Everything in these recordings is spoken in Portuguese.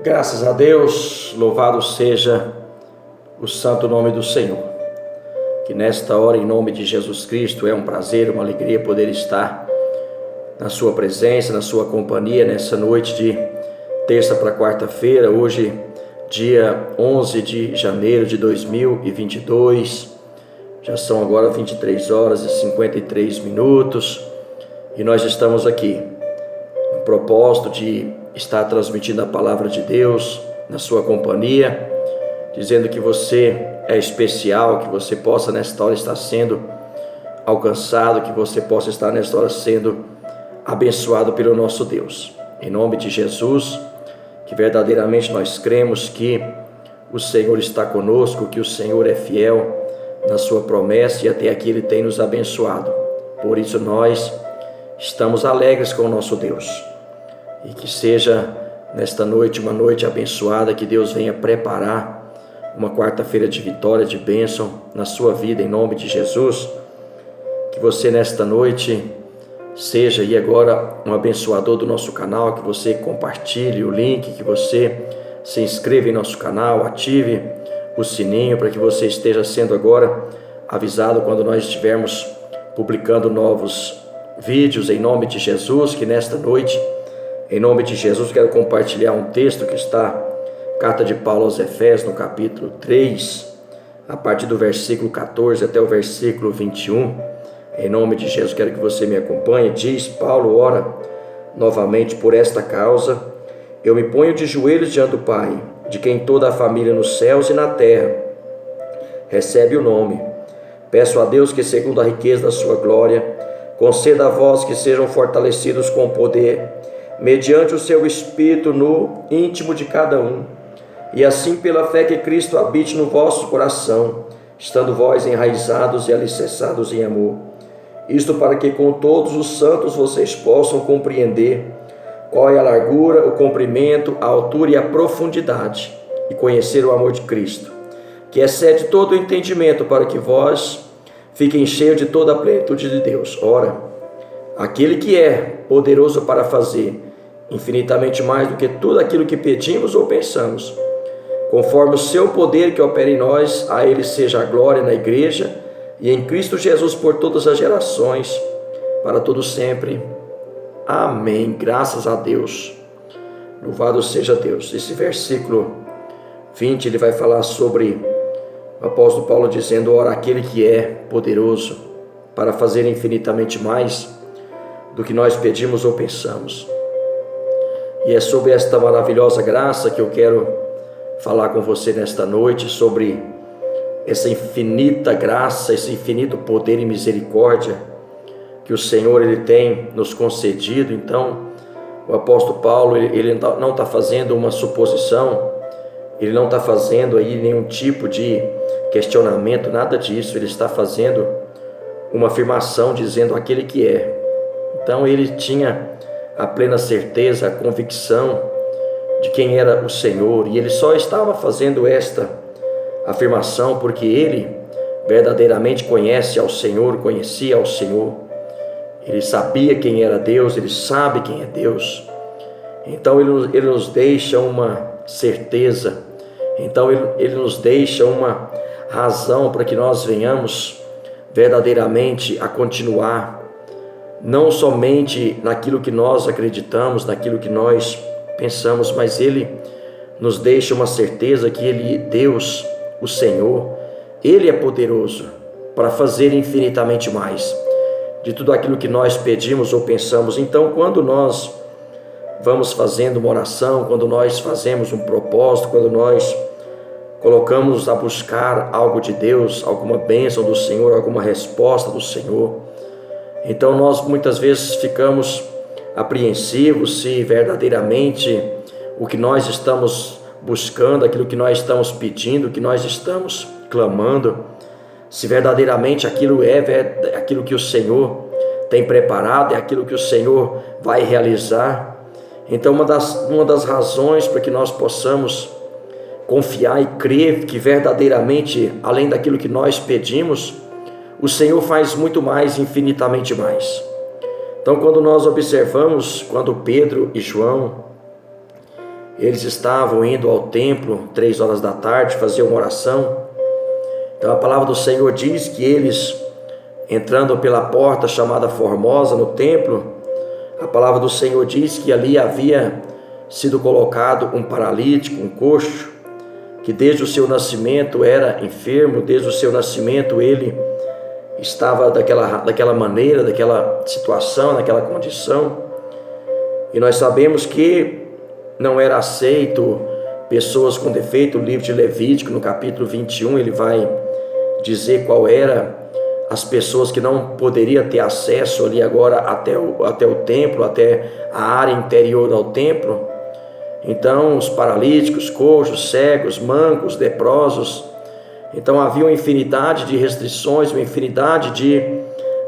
Graças a Deus, louvado seja o santo nome do Senhor. Que nesta hora, em nome de Jesus Cristo, é um prazer, uma alegria poder estar na sua presença, na sua companhia, nessa noite de terça para quarta-feira, hoje dia 11 de janeiro de 2022, já são agora 23 horas e 53 minutos e nós estamos aqui no propósito de estar transmitindo a palavra de Deus na sua companhia, dizendo que você é especial, que você possa nesta hora estar sendo alcançado, que você possa estar nesta hora sendo abençoado pelo nosso Deus. Em nome de Jesus, que verdadeiramente nós cremos que o Senhor está conosco, que o Senhor é fiel na sua promessa e até aqui Ele tem nos abençoado. Por isso nós estamos alegres com o nosso Deus. E que seja nesta noite uma noite abençoada, que Deus venha preparar uma quarta-feira de vitória, de bênção na sua vida, em nome de Jesus. Que você nesta noite seja e agora um abençoador do nosso canal, que você compartilhe o link, que você se inscreva em nosso canal, ative o sininho para que você esteja sendo agora avisado quando nós estivermos publicando novos vídeos, em nome de Jesus. Que nesta noite, em nome de Jesus, quero compartilhar um texto que está Carta de Paulo aos Efésios, no capítulo 3, a partir do versículo 14 até o versículo 21. Em nome de Jesus, quero que você me acompanhe. Diz Paulo: ora, novamente por esta causa, eu me ponho de joelhos diante do Pai, de quem toda a família nos céus e na terra recebe o nome. Peço a Deus que, segundo a riqueza da sua glória, conceda a vós que sejam fortalecidos com poder, mediante o seu Espírito no íntimo de cada um, e assim pela fé que Cristo habite no vosso coração, estando vós enraizados e alicerçados em amor. Isto para que com todos os santos vocês possam compreender qual é a largura, o comprimento, a altura e a profundidade, e conhecer o amor de Cristo, que excede todo o entendimento, para que vós fiquem cheios de toda a plenitude de Deus. Ora, aquele que é poderoso para fazer infinitamente mais do que tudo aquilo que pedimos ou pensamos, conforme o seu poder que opera em nós, a Ele seja a glória na igreja e em Cristo Jesus por todas as gerações, para todo sempre. Amém. Graças a Deus. Louvado seja Deus. Esse versículo 20, ele vai falar sobre o apóstolo Paulo dizendo: ora, aquele que é poderoso para fazer infinitamente mais do que nós pedimos ou pensamos. E é sobre esta maravilhosa graça que eu quero falar com você nesta noite, sobre essa infinita graça, esse infinito poder e misericórdia que o Senhor ele tem nos concedido. Então, o apóstolo Paulo ele não está fazendo uma suposição, ele não está fazendo aí nenhum tipo de questionamento, nada disso. Ele está fazendo uma afirmação, dizendo aquele que é. Então, ele tinha a plena certeza, a convicção de quem era o Senhor, e ele só estava fazendo esta afirmação porque ele verdadeiramente conhecia ao Senhor, ele sabia quem era Deus, ele sabe quem é Deus. Então ele nos deixa uma certeza, então ele nos deixa uma razão para que nós venhamos verdadeiramente a continuar, não somente naquilo que nós acreditamos, naquilo que nós pensamos, mas ele nos deixa uma certeza que ele, Deus, o Senhor, ele é poderoso para fazer infinitamente mais de tudo aquilo que nós pedimos ou pensamos. Então, quando nós vamos fazendo uma oração, quando nós fazemos um propósito, quando nós colocamos a buscar algo de Deus, alguma bênção do Senhor, alguma resposta do Senhor, então nós muitas vezes ficamos apreensivos se verdadeiramente o que nós estamos buscando, aquilo que nós estamos pedindo, que nós estamos clamando, se verdadeiramente aquilo é aquilo que o Senhor tem preparado, é aquilo que o Senhor vai realizar. Então uma das razões para que nós possamos confiar e crer que verdadeiramente, além daquilo que nós pedimos, o Senhor faz muito mais, infinitamente mais. Então, quando nós observamos, quando Pedro e João, eles estavam indo ao templo 3 horas da tarde fazer uma oração. Então a palavra do Senhor diz que eles, entrando pela porta chamada Formosa no templo, a palavra do Senhor diz que ali havia sido colocado um paralítico, um coxo, que desde o seu nascimento era enfermo, desde o seu nascimento ele estava daquela maneira, daquela situação, naquela condição. E nós sabemos que não era aceito pessoas com defeito. O livro de Levítico, no capítulo 21, ele vai dizer qual era as pessoas que não poderiam ter acesso ali agora até o templo, até a área interior ao templo. Então os paralíticos, coxos, cegos, mancos, leprosos. Então havia uma infinidade de restrições, uma infinidade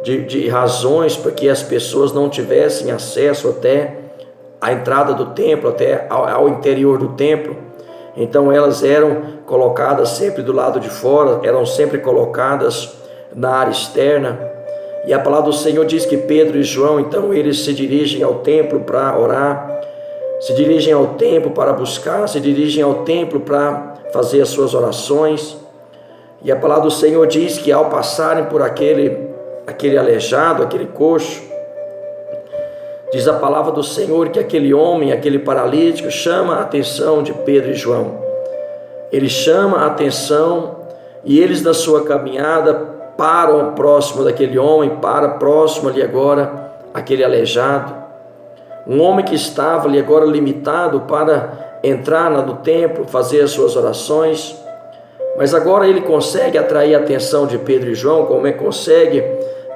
de razões para que as pessoas não tivessem acesso até a entrada do templo, até ao interior do templo. Então elas eram colocadas sempre do lado de fora, eram sempre colocadas na área externa. E a palavra do Senhor diz que Pedro e João, então eles se dirigem ao templo para orar, se dirigem ao templo para buscar, se dirigem ao templo para fazer as suas orações. E a palavra do Senhor diz que ao passarem por aquele aleijado, aquele coxo, diz a palavra do Senhor que aquele homem, aquele paralítico, chama a atenção de Pedro e João. Ele chama a atenção e eles, na sua caminhada, param próximo daquele homem, próximo ali agora, aquele aleijado. Um homem que estava ali agora limitado para entrar no templo, fazer as suas orações. Mas agora ele consegue atrair a atenção de Pedro e João, como é que consegue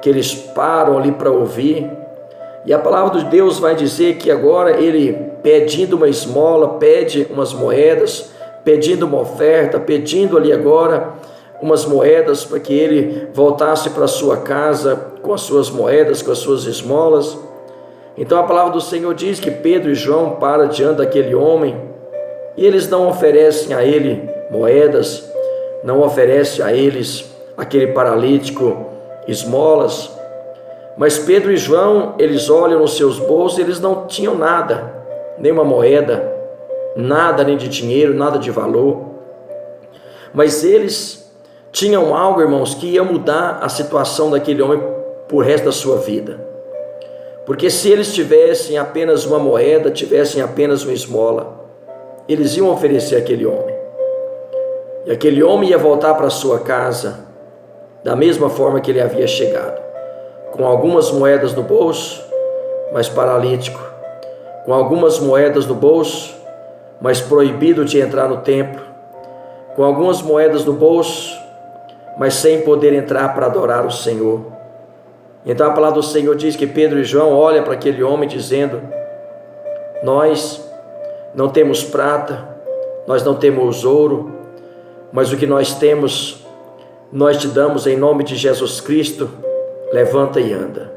que eles param ali para ouvir. E a palavra de Deus vai dizer que agora ele, pedindo uma esmola, pede umas moedas, pedindo uma oferta, pedindo ali agora umas moedas para que ele voltasse para sua casa com as suas moedas, com as suas esmolas. Então a palavra do Senhor diz que Pedro e João param diante daquele homem e eles não oferecem a ele moedas, não oferecem a eles, aquele paralítico, esmolas. Mas Pedro e João, eles olham nos seus bolsos, eles não tinham nada, nem uma moeda, nada nem de dinheiro, nada de valor. Mas eles tinham algo, irmãos, que ia mudar a situação daquele homem por resto da sua vida. Porque se eles tivessem apenas uma moeda, tivessem apenas uma esmola, eles iam oferecer àquele homem. E aquele homem ia voltar para sua casa da mesma forma que ele havia chegado, com algumas moedas no bolso, mas paralítico, com algumas moedas no bolso, mas proibido de entrar no templo, com algumas moedas no bolso, mas sem poder entrar para adorar o Senhor. Então a palavra do Senhor diz que Pedro e João olham para aquele homem dizendo: nós não temos prata, nós não temos ouro, mas o que nós temos, nós te damos em nome de Jesus Cristo, levanta e anda.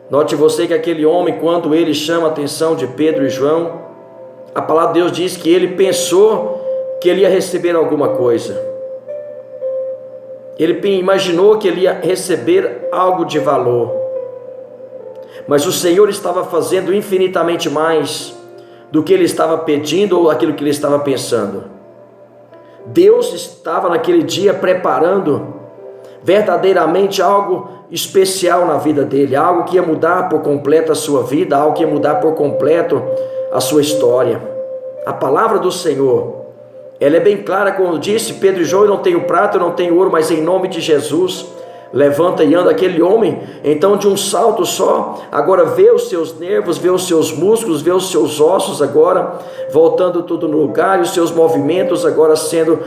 Note você que aquele homem, quando ele chama a atenção de Pedro e João, a palavra de Deus diz que ele pensou que ele ia receber alguma coisa. Ele imaginou que ele ia receber algo de valor. Mas o Senhor estava fazendo infinitamente mais do que ele estava pedindo ou aquilo que ele estava pensando. Deus estava naquele dia preparando verdadeiramente algo especial na vida dele, algo que ia mudar por completo a sua vida, algo que ia mudar por completo a sua história. A palavra do Senhor, ela é bem clara quando disse: Pedro e João, eu não tenho prata, eu não tenho ouro, mas em nome de Jesus, levanta e anda. Aquele homem, então, de um salto só, agora vê os seus nervos, vê os seus músculos, vê os seus ossos agora voltando tudo no lugar, e os seus movimentos agora sendo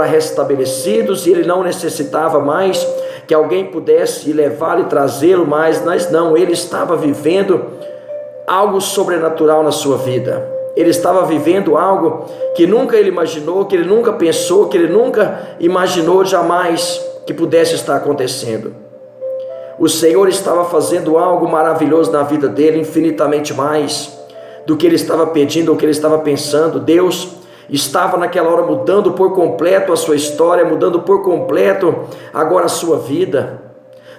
restabelecidos, e ele não necessitava mais que alguém pudesse levá-lo e trazê-lo mais, mas não, ele estava vivendo algo sobrenatural na sua vida. Ele estava vivendo algo que nunca ele imaginou, que ele nunca pensou, que ele nunca imaginou jamais que pudesse estar acontecendo. O Senhor estava fazendo algo maravilhoso na vida dele, infinitamente mais do que ele estava pedindo ou que ele estava pensando. Deus estava naquela hora mudando por completo a sua história, mudando por completo agora a sua vida.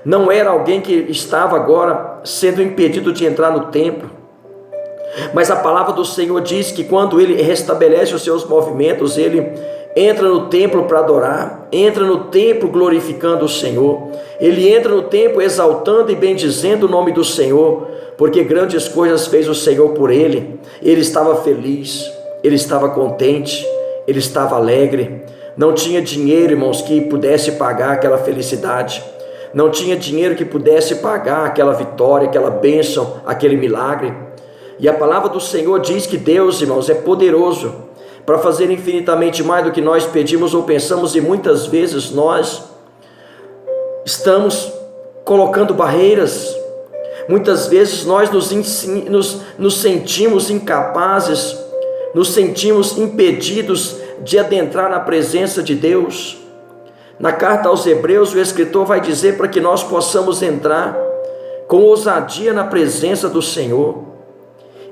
Não era alguém que estava agora sendo impedido de entrar no templo. Mas a palavra do Senhor diz que quando ele restabelece os seus movimentos, ele entra no templo para adorar, entra no templo glorificando o Senhor, ele entra no templo exaltando e bendizendo o nome do Senhor, porque grandes coisas fez o Senhor por ele. Ele estava feliz, ele estava contente, ele estava alegre. Não tinha dinheiro, irmãos, que pudesse pagar aquela felicidade, não tinha dinheiro que pudesse pagar aquela vitória, aquela bênção, aquele milagre. E a palavra do Senhor diz que Deus, irmãos, é poderoso para fazer infinitamente mais do que nós pedimos ou pensamos, e muitas vezes nós estamos colocando barreiras, muitas vezes nós nos sentimos incapazes, nos sentimos impedidos de adentrar na presença de Deus. Na carta aos Hebreus, o escritor vai dizer para que nós possamos entrar com ousadia na presença do Senhor.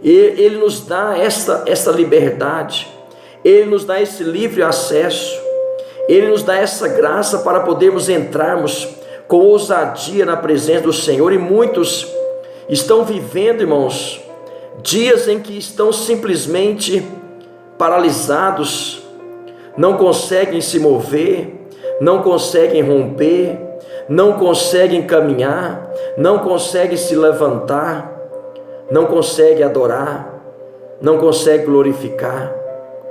E Ele nos dá essa liberdade, Ele nos dá esse livre acesso, Ele nos dá essa graça para podermos entrarmos com ousadia na presença do Senhor. E muitos estão vivendo, irmãos, dias em que estão simplesmente paralisados, não conseguem se mover, não conseguem romper, não conseguem caminhar, não conseguem se levantar, não conseguem adorar, não conseguem glorificar.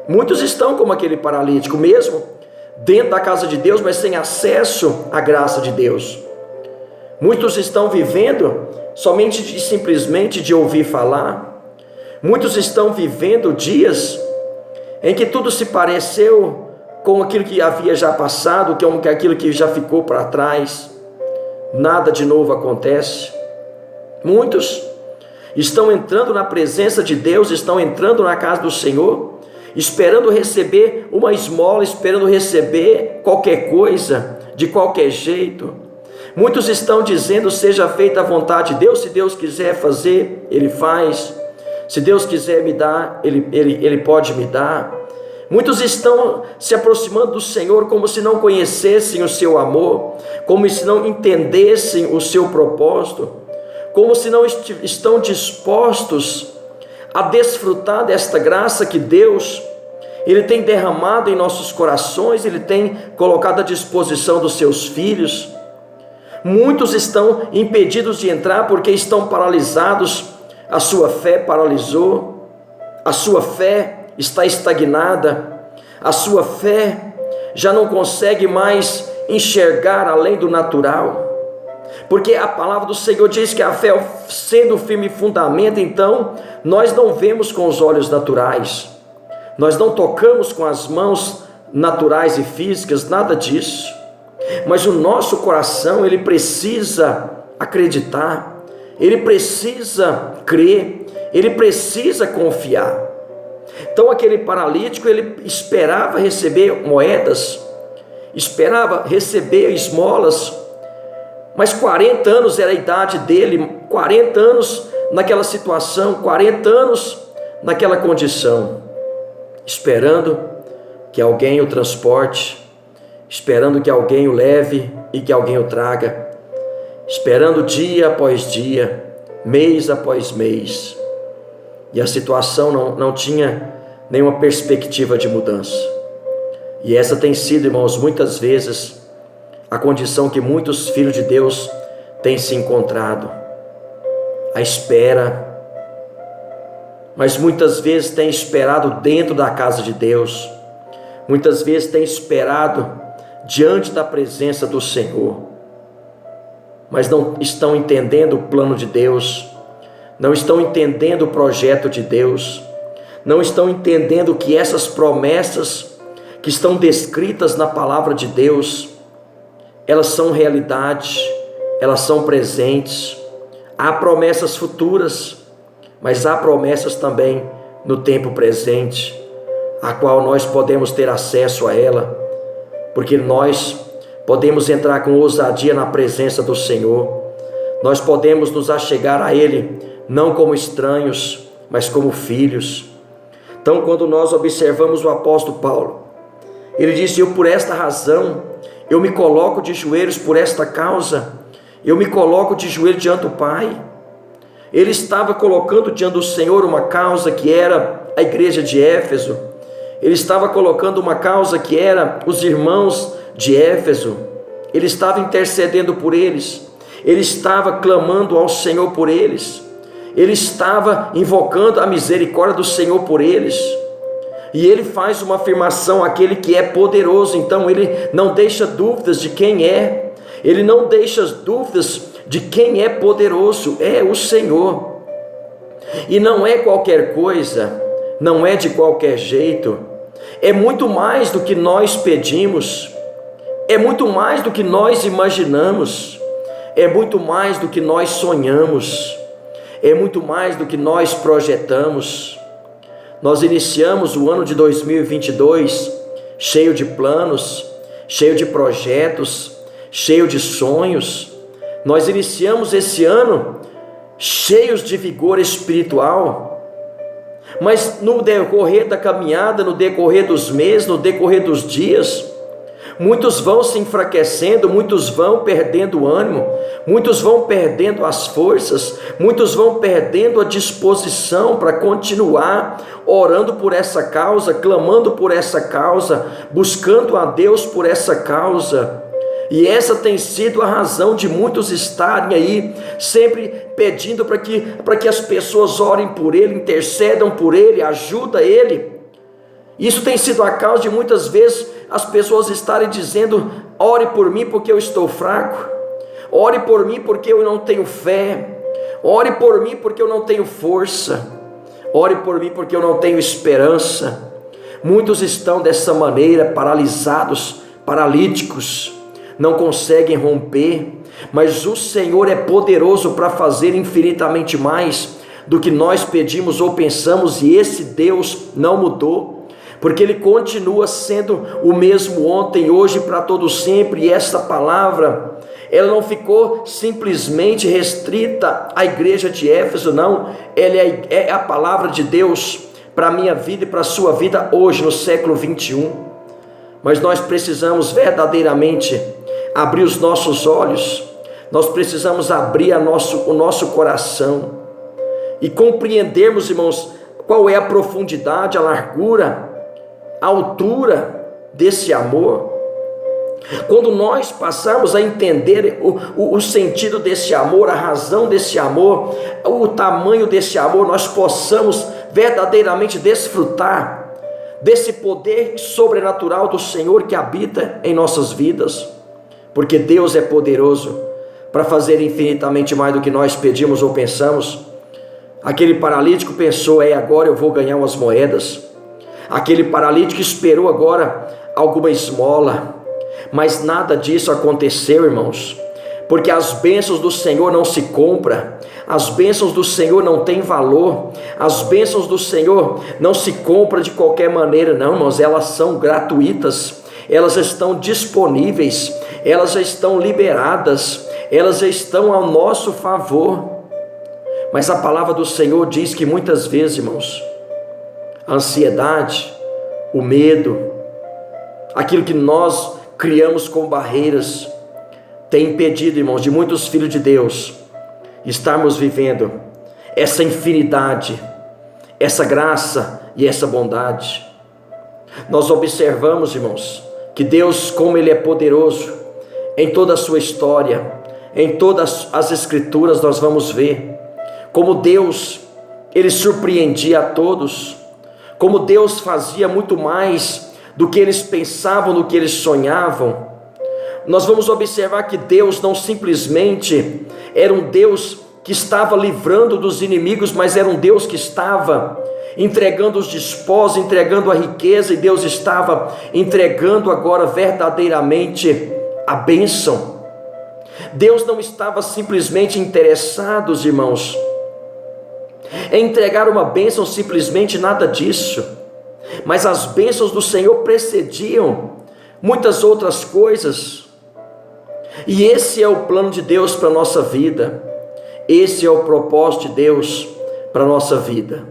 Muitos estão como aquele paralítico, mesmo dentro da casa de Deus, mas sem acesso à graça de Deus. Muitos estão vivendo somente simplesmente de ouvir falar. Muitos estão vivendo dias em que tudo se pareceu com aquilo que havia já passado, com aquilo que já ficou para trás. Nada de novo acontece. Muitos estão entrando na presença de Deus, estão entrando na casa do Senhor, esperando receber uma esmola, esperando receber qualquer coisa, de qualquer jeito. Muitos estão dizendo: seja feita a vontade de Deus. Se Deus quiser fazer, Ele faz. Se Deus quiser me dar, Ele pode me dar. Muitos estão se aproximando do Senhor como se não conhecessem o seu amor, como se não entendessem o seu propósito, como se não estão dispostos a desfrutar desta graça que Deus, Ele tem derramado em nossos corações, Ele tem colocado à disposição dos seus filhos. Muitos estão impedidos de entrar porque estão paralisados, a sua fé paralisou, a sua fé está estagnada, a sua fé já não consegue mais enxergar além do natural, porque a palavra do Senhor diz que a fé, sendo firme fundamento, então nós não vemos com os olhos naturais, nós não tocamos com as mãos naturais e físicas, nada disso, mas o nosso coração, ele precisa acreditar, ele precisa crer, ele precisa confiar. Então aquele paralítico, ele esperava receber moedas, esperava receber esmolas, mas 40 anos era a idade dele, 40 anos naquela situação, 40 anos naquela condição, esperando que alguém o transporte, esperando que alguém o leve e que alguém o traga, esperando dia após dia, mês após mês, e a situação não tinha nenhuma perspectiva de mudança. E essa tem sido, irmãos, muitas vezes a condição que muitos filhos de Deus têm se encontrado, a espera, mas muitas vezes têm esperado dentro da casa de Deus, muitas vezes têm esperado diante da presença do Senhor, mas não estão entendendo o plano de Deus, não estão entendendo o projeto de Deus, não estão entendendo que essas promessas que estão descritas na palavra de Deus, elas são realidade, elas são presentes. Há promessas futuras, mas há promessas também no tempo presente, a qual nós podemos ter acesso a ela, porque nós podemos entrar com ousadia na presença do Senhor, nós podemos nos achegar a Ele, não como estranhos, mas como filhos. Então, quando nós observamos o apóstolo Paulo, ele disse: eu por esta razão, eu me coloco de joelhos por esta causa, eu me coloco de joelho diante do Pai, Ele estava colocando diante do Senhor uma causa que era a igreja de Éfeso. Ele estava colocando uma causa que era os irmãos de Éfeso. Ele estava intercedendo por eles. Ele estava clamando ao Senhor por eles. Ele estava invocando a misericórdia do Senhor por eles. E ele faz uma afirmação, aquele que é poderoso. Então ele não deixa dúvidas de quem é. Ele não deixa dúvidas de quem é poderoso. É o Senhor. E não é qualquer coisa, não é de qualquer jeito. É muito mais do que nós pedimos. É muito mais do que nós imaginamos. É muito mais do que nós sonhamos. É muito mais do que nós projetamos. Nós iniciamos o ano de 2022 cheio de planos, cheio de projetos, cheio de sonhos. Nós iniciamos esse ano cheios de vigor espiritual, mas no decorrer da caminhada, no decorrer dos meses, no decorrer dos dias, muitos vão se enfraquecendo, muitos vão perdendo o ânimo, muitos vão perdendo as forças, muitos vão perdendo a disposição para continuar orando por essa causa, clamando por essa causa, buscando a Deus por essa causa. E essa tem sido a razão de muitos estarem aí sempre pedindo para que as pessoas orem por ele, intercedam por ele, ajudem ele. Isso tem sido a causa de muitas vezes as pessoas estarem dizendo: ore por mim porque eu estou fraco, ore por mim porque eu não tenho fé, ore por mim porque eu não tenho força, ore por mim porque eu não tenho esperança. Muitos estão dessa maneira, paralisados, paralíticos, não conseguem romper, mas o Senhor é poderoso para fazer infinitamente mais do que nós pedimos ou pensamos, e esse Deus não mudou, porque Ele continua sendo o mesmo ontem, hoje, para todo sempre. E esta palavra, ela não ficou simplesmente restrita à igreja de Éfeso, não, ela é a palavra de Deus para a minha vida e para a sua vida hoje, no século 21, mas nós precisamos verdadeiramente abrir os nossos olhos, nós precisamos abrir o nosso coração e compreendermos, irmãos, qual é a profundidade, a largura, a altura desse amor. Quando nós passarmos a entender o sentido desse amor, a razão desse amor, o tamanho desse amor, nós possamos verdadeiramente desfrutar desse poder sobrenatural do Senhor que habita em nossas vidas. Porque Deus é poderoso para fazer infinitamente mais do que nós pedimos ou pensamos. Aquele paralítico pensou: agora eu vou ganhar umas moedas. Aquele paralítico esperou agora alguma esmola, mas nada disso aconteceu, irmãos, porque as bênçãos do Senhor não se compram, as bênçãos do Senhor não têm valor, as bênçãos do Senhor não se compram de qualquer maneira, não, irmãos, elas são gratuitas, elas estão disponíveis, elas já estão liberadas, elas já estão ao nosso favor. Mas a palavra do Senhor diz que muitas vezes, irmãos, a ansiedade, o medo, aquilo que nós criamos como barreiras, tem impedido, irmãos, de muitos filhos de Deus estarmos vivendo essa infinidade, essa graça e essa bondade. Nós observamos, irmãos, que Deus, como Ele é poderoso, em toda a sua história, em todas as escrituras nós vamos ver como Deus, Ele surpreendia a todos, como Deus fazia muito mais do que eles pensavam, do que eles sonhavam. Nós vamos observar que Deus não simplesmente era um Deus que estava livrando dos inimigos, mas era um Deus que estava entregando os despojos, entregando a riqueza, e Deus estava entregando agora verdadeiramente a bênção. Deus não estava simplesmente interessado, irmãos, em entregar uma bênção, simplesmente nada disso, mas as bênçãos do Senhor precediam muitas outras coisas. E esse é o plano de Deus para a nossa vida, esse é o propósito de Deus para a nossa vida,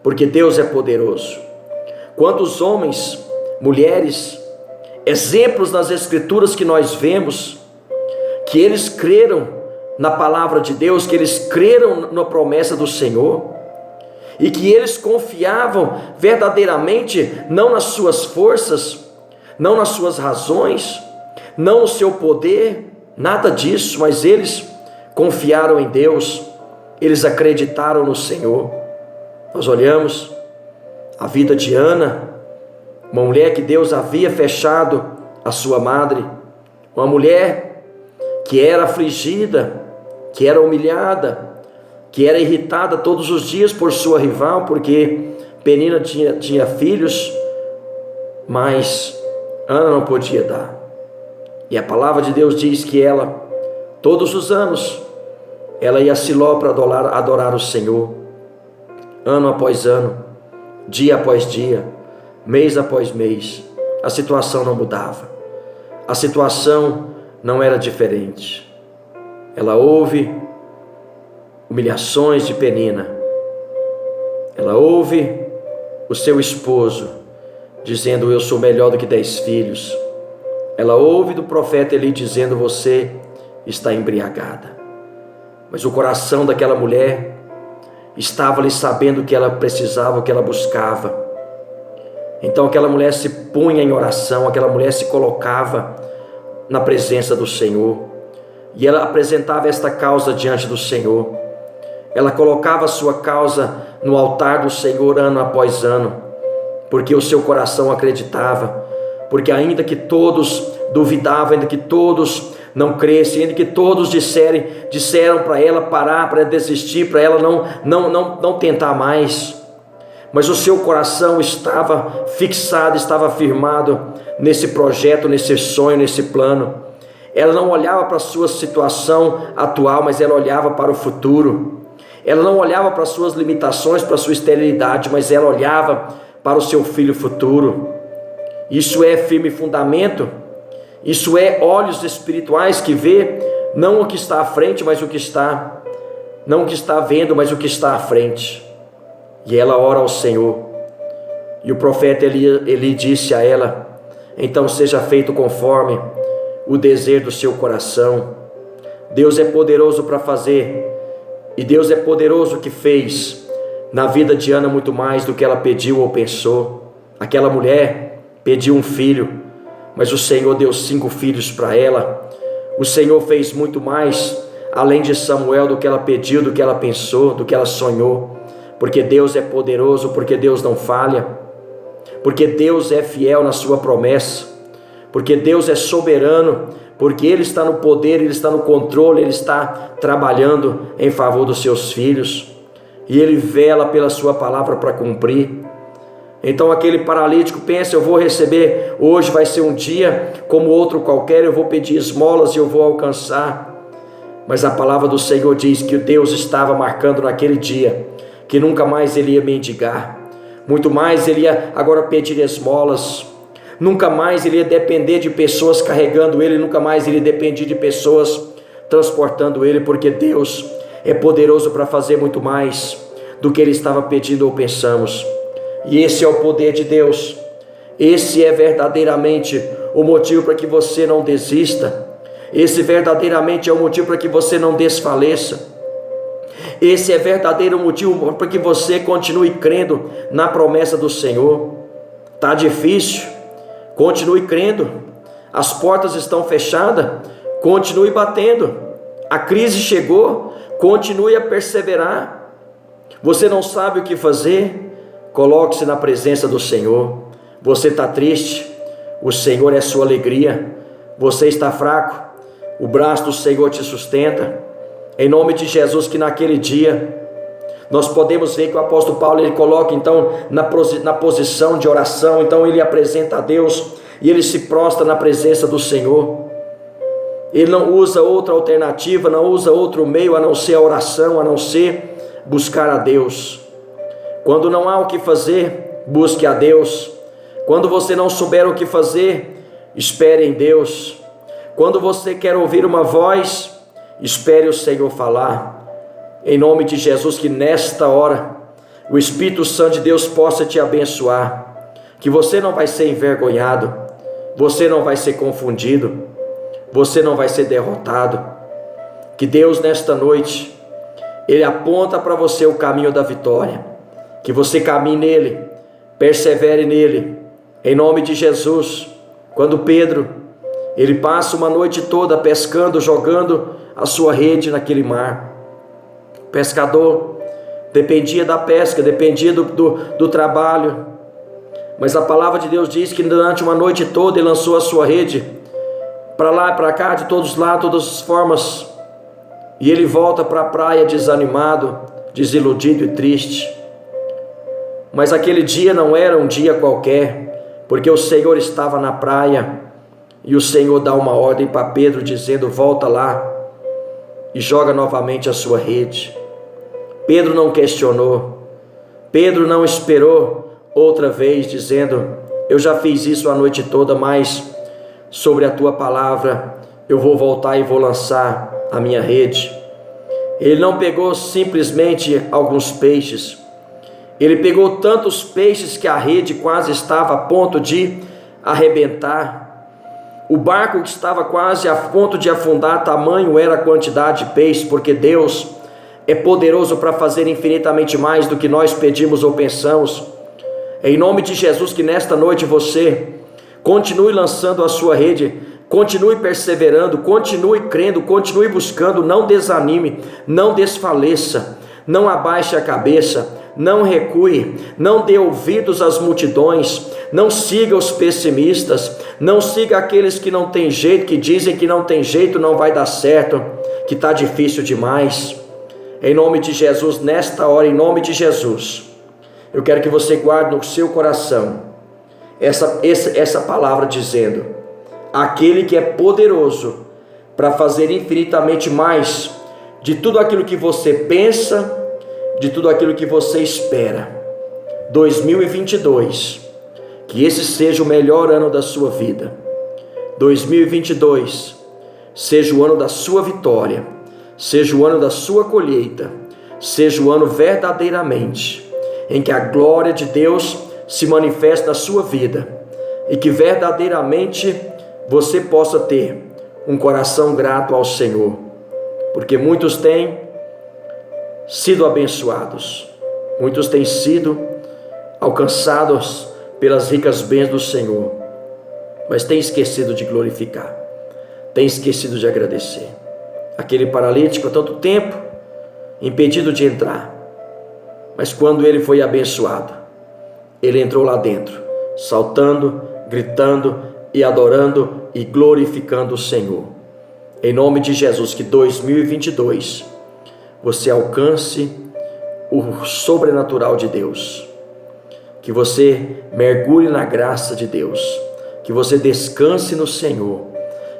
porque Deus é poderoso. Quantos homens, mulheres, exemplos nas escrituras que nós vemos, que eles creram na palavra de Deus, que eles creram na promessa do Senhor, e que eles confiavam verdadeiramente, não nas suas forças, não nas suas razões, não no seu poder, nada disso, mas eles confiaram em Deus, eles acreditaram no Senhor. Nós olhamos a vida de Ana, uma mulher que Deus havia fechado a sua madre, uma mulher que era afligida, que era humilhada, que era irritada todos os dias por sua rival, porque Penina tinha filhos, mas Ana não podia dar. E a palavra de Deus diz que ela, todos os anos, ela ia a Siló para adorar o Senhor, ano após ano, dia após dia, mês após mês. A situação não mudava, a situação não era diferente. Ela ouve humilhações de Penina, ela ouve o seu esposo dizendo: eu sou melhor do que 10 filhos. Ela ouve do profeta Eli dizendo: você está embriagada. Mas o coração daquela mulher estava ali sabendo o que ela precisava, o que ela buscava. Então aquela mulher se punha em oração, aquela mulher se colocava na presença do Senhor, e ela apresentava esta causa diante do Senhor. Ela colocava a sua causa no altar do Senhor ano após ano, porque o seu coração acreditava, porque ainda que todos duvidavam, ainda que todos não crescem, ainda que todos disseram para ela parar, para ela desistir, para ela não tentar mais, mas o seu coração estava fixado, estava firmado nesse projeto, nesse sonho, nesse plano. Ela não olhava para a sua situação atual, mas ela olhava para o futuro. Ela não olhava para as suas limitações, para a sua esterilidade, mas ela olhava para o seu filho futuro. Isso é firme fundamento, isso é olhos espirituais que vê não o que está à frente, mas não o que está vendo, mas o que está à frente. E ela ora ao Senhor, e o profeta Eli disse a ela: então seja feito conforme o desejo do seu coração. Deus é poderoso para fazer, e Deus é poderoso que fez na vida de Ana muito mais do que ela pediu ou pensou. Aquela mulher pediu um filho, mas o Senhor deu 5 filhos para ela. O Senhor fez muito mais além de Samuel do que ela pediu, do que ela pensou, do que ela sonhou, porque Deus é poderoso, porque Deus não falha, porque Deus é fiel na sua promessa, porque Deus é soberano, porque Ele está no poder, Ele está no controle, Ele está trabalhando em favor dos seus filhos, e Ele vela pela sua palavra para cumprir. Então aquele paralítico pensa: eu vou receber, hoje vai ser um dia como outro qualquer, eu vou pedir esmolas e eu vou alcançar. Mas a palavra do Senhor diz que Deus estava marcando naquele dia que nunca mais ele ia mendigar, muito mais ele ia agora pedir esmolas, nunca mais ele ia depender de pessoas carregando ele, nunca mais ele ia depender de pessoas transportando ele, porque Deus é poderoso para fazer muito mais do que ele estava pedindo ou pensamos. E esse é o poder de Deus, esse é verdadeiramente o motivo para que você não desista, esse verdadeiramente é o motivo para que você não desfaleça, esse é verdadeiro motivo para que você continue crendo na promessa do Senhor. Está difícil? Continue crendo. As portas estão fechadas? Continue batendo. A crise chegou? Continue a perseverar. Você não sabe o que fazer? Coloque-se na presença do Senhor. Você está triste? O Senhor é sua alegria. Você está fraco? O braço do Senhor te sustenta. Em nome de Jesus, que naquele dia nós podemos ver que o apóstolo Paulo, ele coloca então na posição de oração, então ele apresenta a Deus e ele se prostra na presença do Senhor. Ele não usa outra alternativa, não usa outro meio a não ser a oração, a não ser buscar a Deus. Quando não há o que fazer, busque a Deus. Quando você não souber o que fazer, espere em Deus. Quando você quer ouvir uma voz, espere o Senhor falar. Em nome de Jesus, que nesta hora o Espírito Santo de Deus possa te abençoar, que você não vai ser envergonhado, você não vai ser confundido, você não vai ser derrotado, que Deus nesta noite, Ele aponta para você o caminho da vitória, que você caminhe nele, persevere nele, em nome de Jesus. Quando Pedro, ele passa uma noite toda pescando, jogando a sua rede naquele mar. O pescador dependia da pesca, dependia do trabalho, mas a palavra de Deus diz que durante uma noite toda ele lançou a sua rede para lá e para cá, de todos os lados, todas as formas, e ele volta para a praia desanimado, desiludido e triste. Mas aquele dia não era um dia qualquer, porque o Senhor estava na praia, e o Senhor dá uma ordem para Pedro, dizendo: volta lá e joga novamente a sua rede. Pedro não questionou, Pedro não esperou outra vez, dizendo: eu já fiz isso a noite toda, mas sobre a tua palavra eu vou voltar e vou lançar a minha rede. Ele não pegou simplesmente alguns peixes, ele pegou tantos peixes que a rede quase estava a ponto de arrebentar. O barco que estava quase a ponto de afundar, tamanho era a quantidade de peixe, porque Deus é poderoso para fazer infinitamente mais do que nós pedimos ou pensamos. Em nome de Jesus, que nesta noite você continue lançando a sua rede, continue perseverando, continue crendo, continue buscando, não desanime, não desfaleça, não abaixe a cabeça, não recue, não dê ouvidos às multidões, não siga os pessimistas, não siga aqueles que não tem jeito, que dizem que não tem jeito, não vai dar certo, que está difícil demais. Em nome de Jesus, nesta hora, em nome de Jesus, eu quero que você guarde no seu coração essa palavra dizendo: aquele que é poderoso para fazer infinitamente mais de tudo aquilo que você pensa, de tudo aquilo que você espera. 2022, que esse seja o melhor ano da sua vida. 2022 seja o ano da sua vitória, seja o ano da sua colheita, seja o ano verdadeiramente em que a glória de Deus se manifesta na sua vida e que verdadeiramente você possa ter um coração grato ao Senhor, porque muitos têm sido abençoados, muitos têm sido alcançados pelas ricas bênçãos do Senhor, mas têm esquecido de glorificar, têm esquecido de agradecer. Aquele paralítico há tanto tempo impedido de entrar, mas quando ele foi abençoado, ele entrou lá dentro, saltando, gritando e adorando e glorificando o Senhor. Em nome de Jesus, que 2022 você alcance o sobrenatural de Deus, que você mergulhe na graça de Deus, que você descanse no Senhor,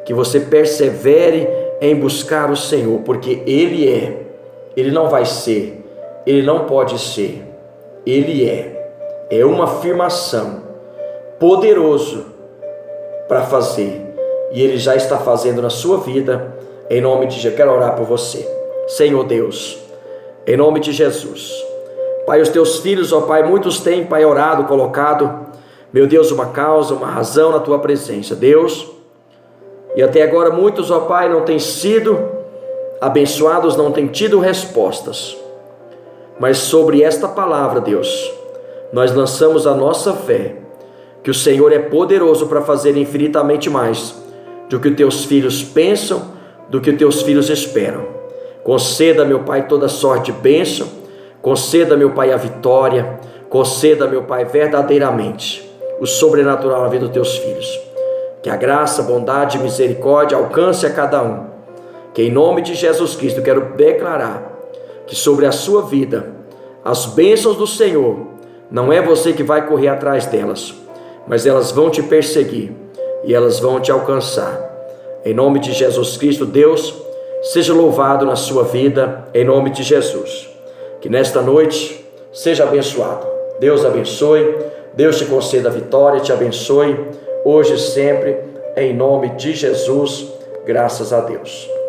que você persevere em buscar o Senhor, porque Ele não vai ser, Ele não pode ser, Ele é uma afirmação poderoso para fazer, e Ele já está fazendo na sua vida. Em nome de Jesus, eu quero orar por você. Senhor Deus, em nome de Jesus, Pai, os teus filhos, ó Pai, muitos têm, Pai, orado, colocado, meu Deus, uma causa, uma razão na tua presença, Deus, e até agora muitos, ó Pai, não têm sido abençoados, não têm tido respostas, mas sobre esta palavra, Deus, nós lançamos a nossa fé, que o Senhor é poderoso para fazer infinitamente mais do que os teus filhos pensam, do que os teus filhos esperam. Conceda, meu Pai, toda sorte de bênção, conceda, meu Pai, a vitória, conceda, meu Pai, verdadeiramente o sobrenatural na vida dos teus filhos. Que a graça, bondade e misericórdia alcance a cada um. Que em nome de Jesus Cristo eu quero declarar que sobre a sua vida, as bênçãos do Senhor, não é você que vai correr atrás delas, mas elas vão te perseguir e elas vão te alcançar. Em nome de Jesus Cristo, Deus, seja louvado na sua vida, em nome de Jesus. Que nesta noite seja abençoado. Deus abençoe, Deus te conceda a vitória, te abençoe, hoje e sempre, em nome de Jesus, graças a Deus.